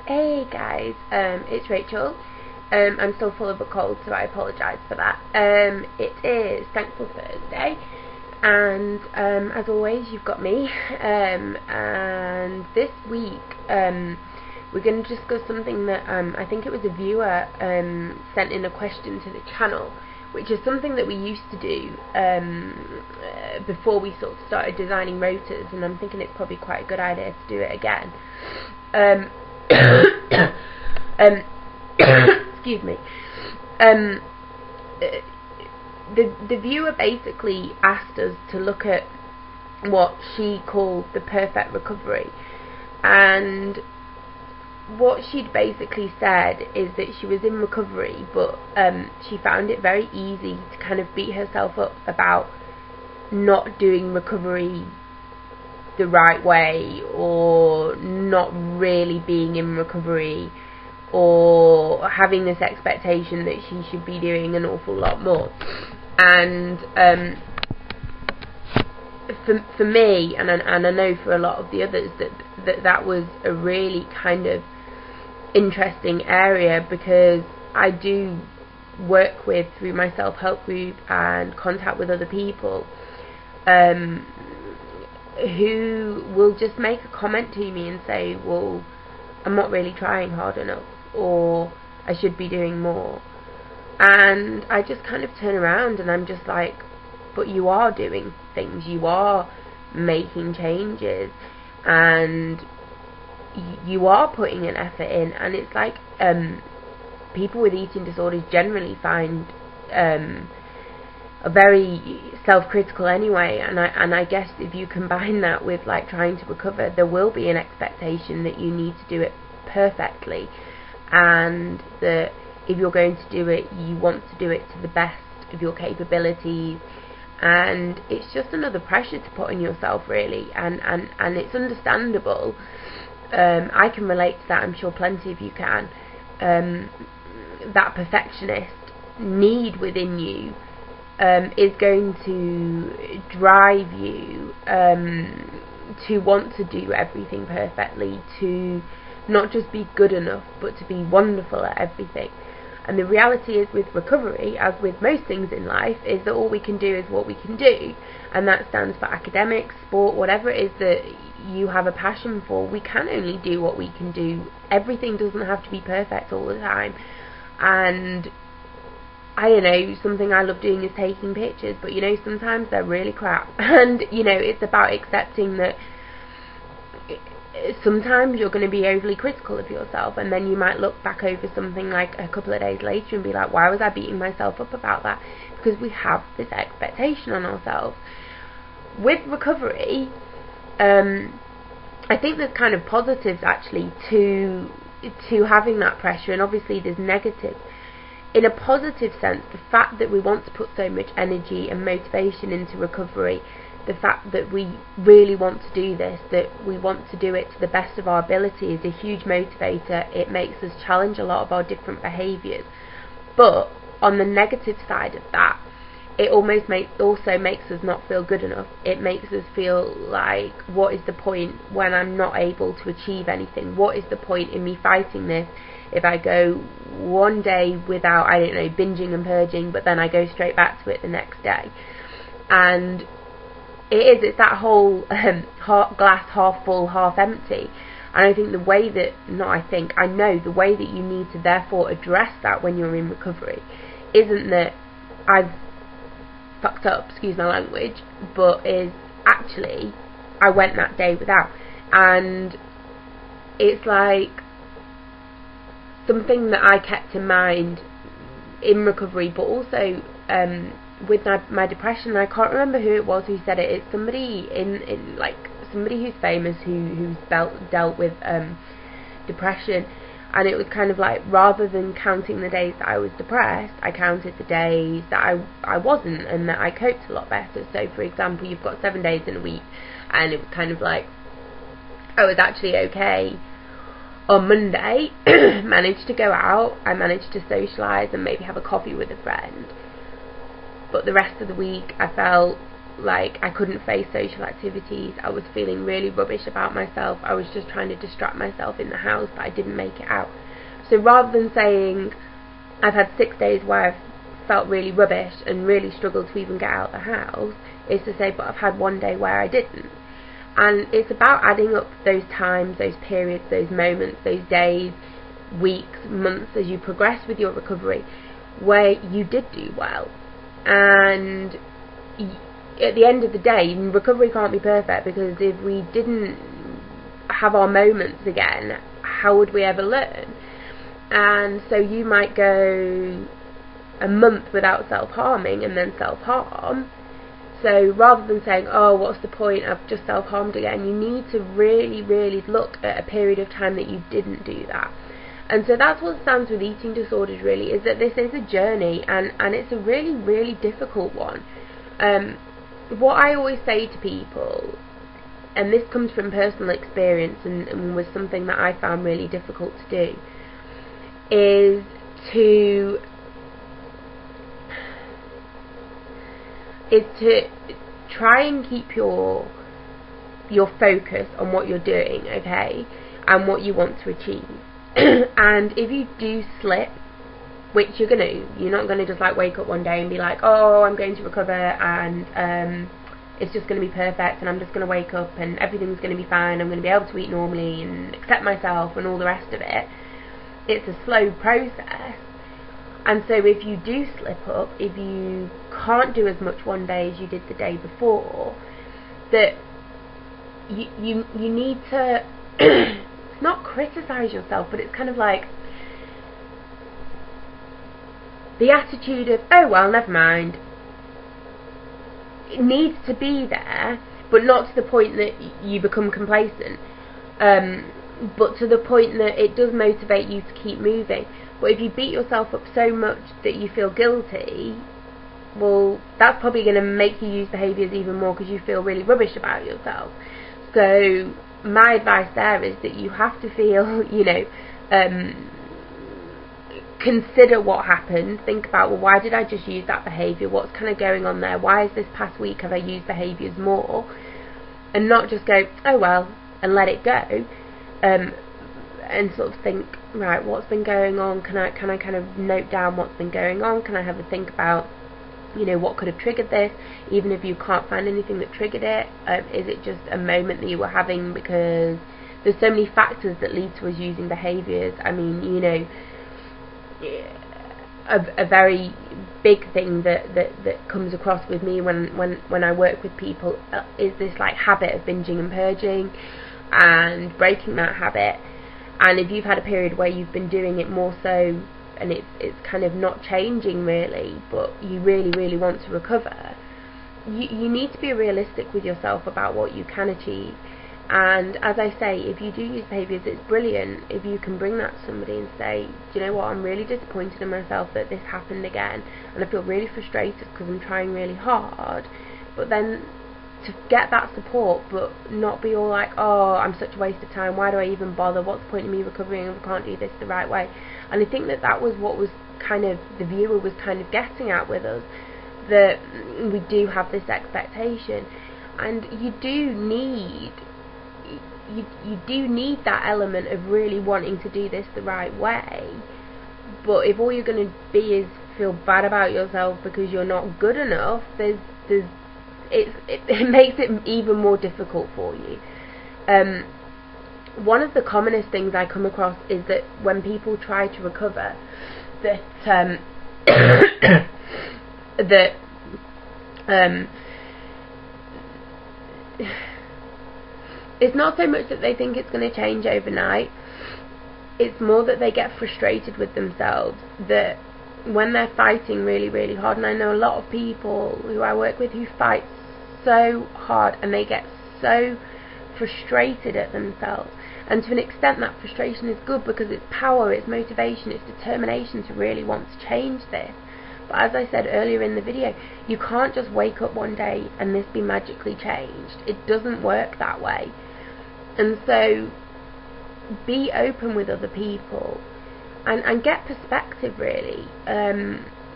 Hey guys, it's Rachel. I'm still full of a cold, so I apologise for that. It is Thankful Thursday, and as always, you've got me. And this week, we're going to discuss something that I think it was a viewer sent in a question to the channel, which is something that we used to do before we sort of started designing rotors, and I'm thinking it's probably quite a good idea to do it again. Excuse me. The viewer basically asked us to look at what she called the perfect recovery, and what she'd basically said is that she was in recovery, but she found it very easy to kind of beat herself up about not doing recovery the right way, or not really being in recovery, or having this expectation that she should be doing an awful lot more. And for me, and I know for a lot of the others, that was a really kind of interesting area, because I do work with, through my self-help group and contact with other people, who will just make a comment to me and say, well, I'm not really trying hard enough, or I should be doing more. And I just kind of turn around and I'm just like, but you are doing things, you are making changes, and you are putting an effort in. And it's like, people with eating disorders generally find are very self-critical anyway, and I guess if you combine that with like trying to recover, there will be an expectation that you need to do it perfectly, and that if you're going to do it, you want to do it to the best of your capabilities. And it's just another pressure to put on yourself, really, and it's understandable. I can relate to that, I'm sure plenty of you can. That perfectionist need within you is going to drive you to want to do everything perfectly, to not just be good enough, but to be wonderful at everything. And the reality is, with recovery, as with most things in life, is that all we can do is what we can do, and that stands for academics, sport, whatever it is that you have a passion for. We can only do what we can do. Everything doesn't have to be perfect all the time. And I don't know, something I love doing is taking pictures, but sometimes they're really crap. And it's about accepting that sometimes you're going to be overly critical of yourself, and then you might look back over something like a couple of days later and be like, why was I beating myself up about that? Because we have this expectation on ourselves. With recovery, I think there's kind of positives actually to having that pressure, and obviously there's negatives. In a positive sense, the fact that we want to put so much energy and motivation into recovery, the fact that we really want to do this, that we want to do it to the best of our ability, is a huge motivator. It makes us challenge a lot of our different behaviours. But on the negative side of that, it almost also makes us not feel good enough. It makes us feel like, what is the point when I'm not able to achieve anything? What is the point in me fighting this if I go one day without, I don't know, binging and purging, but then I go straight back to it the next day? And it's that whole glass half full, half empty. And I think the way that, I know the way that you need to therefore address that when you're in recovery isn't that I've fucked up, excuse my language, but is actually I went that day without. And it's like something that I kept in mind in recovery, but also with my depression. I can't remember who it was who said it. It's somebody in like somebody who's famous who's dealt with depression, and it was kind of like, rather than counting the days that I was depressed, I counted the days that I wasn't, and that I coped a lot better. So for example, you've got 7 days in a week, and it was kind of like, I was actually okay on Monday, managed to go out, I managed to socialise and maybe have a coffee with a friend. But the rest of the week I felt like I couldn't face social activities. I was feeling really rubbish about myself. I was just trying to distract myself in the house, but I didn't make it out. So rather than saying I've had 6 days where I've felt really rubbish and really struggled to even get out of the house, is to say, but I've had 1 day where I didn't. And it's about adding up those times, those periods, those moments, those days, weeks, months as you progress with your recovery where you did do well. And at the end of the day, recovery can't be perfect, because if we didn't have our moments again, how would we ever learn? And so you might go a month without self-harming and then self-harm. So rather than saying, oh, what's the point, I've just self-harmed again, you need to really, really look at a period of time that you didn't do that. And so that's what stands with eating disorders, really, is that this is a journey, and it's a really, really difficult one. What I always say to people, and this comes from personal experience and was something that I found really difficult to do, is to try and keep your focus on what you're doing, okay, and what you want to achieve. And if you do slip, which you're not gonna just like wake up one day and be like, oh, I'm going to recover and it's just going to be perfect and I'm just going to wake up and everything's going to be fine, I'm going to be able to eat normally and accept myself and all the rest of it. It's a slow process. And so if you do slip up, if you can't do as much one day as you did the day before, that you need to not criticize yourself, but it's kind of like the attitude of, oh well, never mind. It needs to be there, but not to the point that you become complacent, but to the point that it does motivate you to keep moving. But if you beat yourself up so much that you feel guilty, well, that's probably going to make you use behaviours even more, because you feel really rubbish about yourself. So my advice there is that you have to feel, consider what happened, think about, well, why did I just use that behaviour, what's kind of going on there, why is this past week have I used behaviours more, and not just go, oh well, and let it go, and sort of think, right, what's been going on, can I kind of note down what's been going on, can I have a think about, what could have triggered this, even if you can't find anything that triggered it, is it just a moment that you were having, because there's so many factors that lead to us using behaviours. I mean, a very big thing that comes across with me when I work with people is this like habit of binging and purging and breaking that habit. And if you've had a period where you've been doing it more so and it's kind of not changing really, but you really, really want to recover, you need to be realistic with yourself about what you can achieve. And as I say, if you do use behaviours, it's brilliant if you can bring that to somebody and say, do you know what, I'm really disappointed in myself that this happened again, and I feel really frustrated because I'm trying really hard. But then to get that support, but not be all like, oh, I'm such a waste of time, why do I even bother, what's the point of me recovering if I can't do this the right way? And I think that was what was kind of, the viewer was kind of getting at with us, that we do have this expectation, and you do need that element of really wanting to do this the right way. But if all you're going to be is feel bad about yourself because you're not good enough, it makes it even more difficult for you. One of the commonest things I come across is that when people try to recover, that it's not so much that they think it's going to change overnight, it's more that they get frustrated with themselves, that when they're fighting really, really hard, and I know a lot of people who I work with who fight so hard and they get so frustrated at themselves, and to an extent that frustration is good because it's power, it's motivation, it's determination to really want to change this. But as I said earlier in the video, you can't just wake up one day and this be magically changed. It doesn't work that way. And so be open with other people and get perspective really.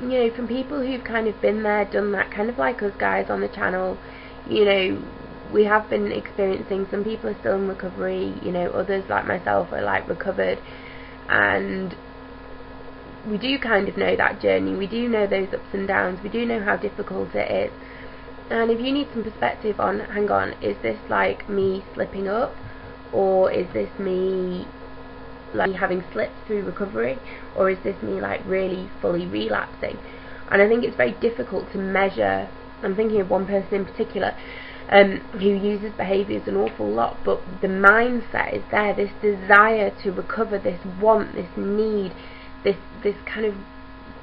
you know, from people who've kind of been there, done that, kind of like us guys on the channel, you know, we have been experiencing, some people are still in recovery, you know, others like myself are like recovered, and we do kind of know that journey, we do know those ups and downs, we do know how difficult it is. And if you need some perspective on, hang on, is this like me slipping up, or is this me like having slipped through recovery, or is this me like really fully relapsing? And I think it's very difficult to measure. I'm thinking of one person in particular who uses behaviours an awful lot, but the mindset is there, this desire to recover, this want, this need, this kind of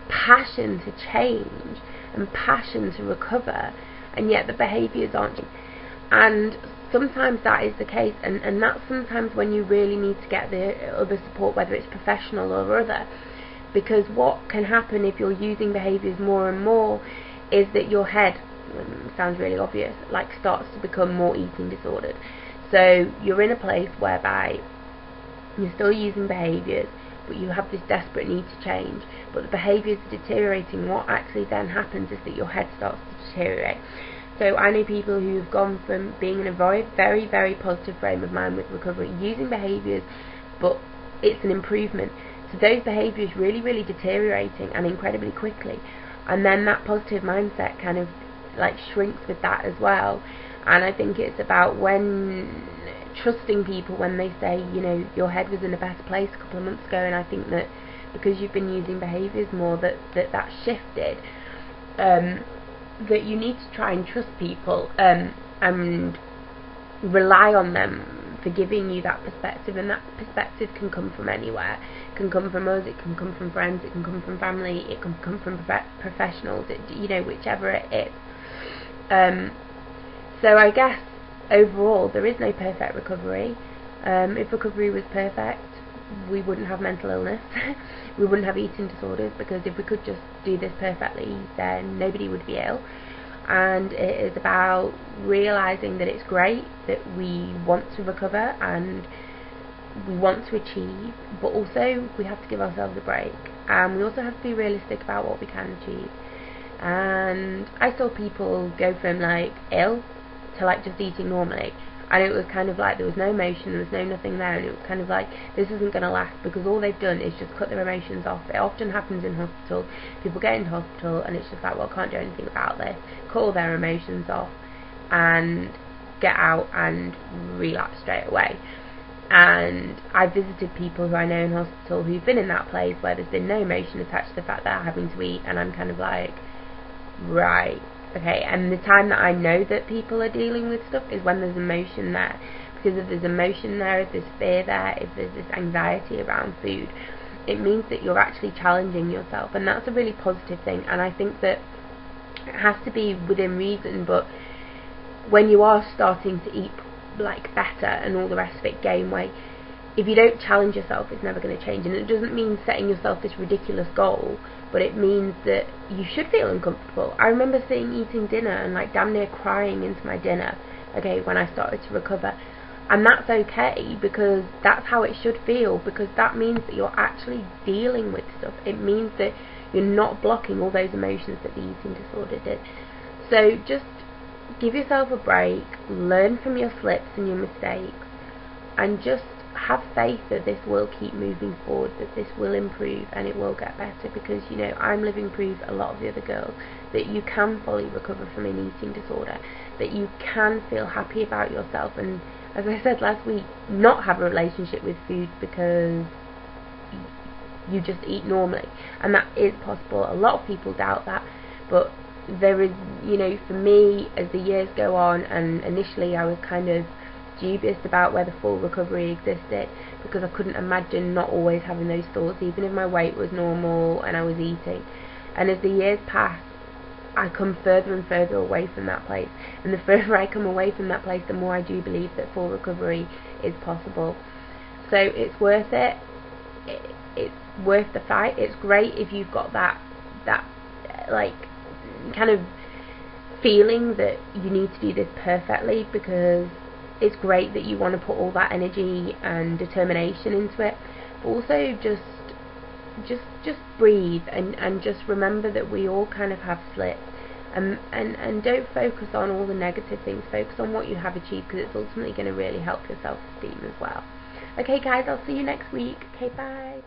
passion to change and passion to recover, and yet the behaviours aren't. And sometimes that is the case, and that's sometimes when you really need to get the other support, whether it's professional or other, because what can happen if you're using behaviours more and more is that your head, sounds really obvious, like starts to become more eating disordered. So you're in a place whereby you're still using behaviours, but you have this desperate need to change, but the behaviours are deteriorating. What actually then happens is that your head starts to deteriorate. So I know people who have gone from being in a very, very, very positive frame of mind with recovery, using behaviours, but it's an improvement, so those behaviours really, really deteriorating and incredibly quickly, and then that positive mindset kind of like shrinks with that as well. And I think it's about when trusting people when they say, you know, your head was in a better place a couple of months ago, and I think that because you've been using behaviours more, that shifted, that you need to try and trust people and rely on them for giving you that perspective, and that perspective can come from anywhere. It can come from us, it can come from friends, it can come from family, it can come from professionals, you know, whichever it is. So I guess overall there is no perfect recovery. If recovery was perfect, we wouldn't have mental illness, we wouldn't have eating disorders, because if we could just do this perfectly, then nobody would be ill. And it is about realising that it's great that we want to recover and we want to achieve, but also we have to give ourselves a break, and we also have to be realistic about what we can achieve. And I saw people go from like ill to like just eating normally, and it was kind of like there was no emotion, there was no nothing there, and it was kind of like this isn't going to last, because all they've done is just cut their emotions off. It often happens in hospital. People get into hospital and it's just like, well, I can't do anything about this. Cut all their emotions off and get out and relapse straight away. And I visited people who I know in hospital who've been in that place where there's been no emotion attached to the fact that they're having to eat, and I'm kind of like, right, okay. And the time that I know that people are dealing with stuff is when there's emotion there, because if there's emotion there, if there's fear there, if there's this anxiety around food, it means that you're actually challenging yourself, and that's a really positive thing. And I think that it has to be within reason, but when you are starting to eat like better and all the rest of it gain weight, if you don't challenge yourself, it's never going to change. And it doesn't mean setting yourself this ridiculous goal, but it means that you should feel uncomfortable. I remember eating dinner and like damn near crying into my dinner, okay, when I started to recover. And that's okay, because that's how it should feel, because that means that you're actually dealing with stuff. It means that you're not blocking all those emotions that the eating disorder did. So just give yourself a break, learn from your slips and your mistakes, and just have faith that this will keep moving forward, that this will improve and it will get better, because, you know, I'm living proof, a lot of the other girls, that you can fully recover from an eating disorder, that you can feel happy about yourself, and as I said last week, not have a relationship with food because you just eat normally. And that is possible. A lot of people doubt that, but there is, you know, for me, as the years go on, and initially I was kind of dubious about whether full recovery existed, because I couldn't imagine not always having those thoughts, even if my weight was normal and I was eating. And as the years pass, I come further and further away from that place, and the further I come away from that place, the more I do believe that full recovery is possible. So it's worth it. It's worth the fight. It's great if you've got that like kind of feeling that you need to do this perfectly, because it's great that you want to put all that energy and determination into it, but also just just breathe, and just remember that we all kind of have slipped, and don't focus on all the negative things. Focus on what you have achieved, because it's ultimately going to really help your self-esteem as well. Okay guys, I'll see you next week. Okay, bye.